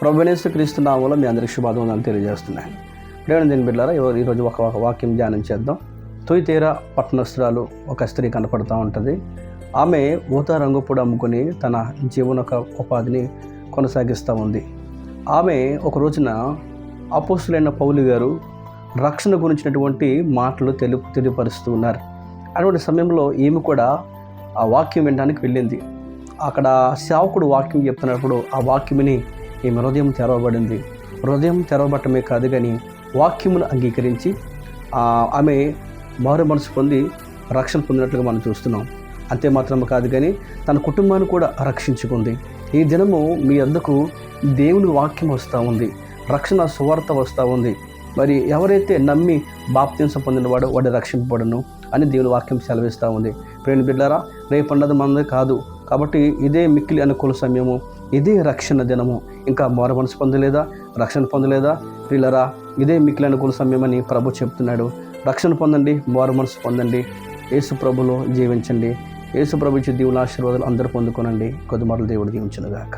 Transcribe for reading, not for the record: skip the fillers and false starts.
ప్రభువైన యేసుక్రీస్తు నామములో మీ అందరికీ శుభావందనాలు తెలియజేస్తున్నాను. దేవుని బిడ్డలారా, ఈరోజు ఒక వాక్యం ధ్యానం చేద్దాం. తుయతీరా పట్టణస్తురాలు ఒక స్త్రీ కనపడుతూ ఉంటుంది. ఆమె ఊతా రంగు పొడి అమ్ముకొని తన జీవనోపాధిని కొనసాగిస్తూ ఉంది. ఆమె ఒక రోజున అపోస్తులైన పౌలు గారు రక్షణ గురించినటువంటి మాటలు తెలియపరుస్తూ ఉన్నారు. అటువంటి సమయంలో ఈమె కూడా ఆ వాక్యం వినడానికి వెళ్ళింది. అక్కడ సేవకుడు వాక్యం చెప్తున్నప్పుడు ఆ వాక్యముని ఈమె హృదయం తెరవబడింది. హృదయం తెరవబట్టమే కాదు కానీ వాక్యమును అంగీకరించి ఆమె మారు మనసు పొంది రక్షణ పొందినట్లుగా మనం చూస్తున్నాం. అంతే మాత్రమే కాదు కానీ తన కుటుంబాన్ని కూడా రక్షించుకుంది. ఈ దినము మీ వద్దకు దేవుని వాక్యం వస్తూ ఉంది, రక్షణ సువార్త వస్తూ ఉంది. మరి ఎవరైతే నమ్మి బాప్తిసం పొందినవాడో వాడు రక్షింపబడను అని దేవుని వాక్యం సెలవిస్తూ ఉంది. ప్రేమ బిడ్డారా, రేపు అన్నది మనది కాదు కాబట్టి ఇదే మిక్కిలి అనుకూల సమయము, ఇదే రక్షణ దినము. ఇంకా మారు మనసు పొందలేదా, రక్షణ పొందలేదా పిల్లరా, ఇదే మిక్కిలి అనుకూల సమయం అని ప్రభు చెప్తున్నాడు. రక్షణ పొందండి, మారు మనసు పొందండి, యేసు ప్రభులో జీవించండి. యేసు ప్రభు ఇచ్చే దేవుని ఆశీర్వాదాలు అందరూ పొందుకోనండి. కొద్ది మార్లు దేవుడు దీవించునుగాక.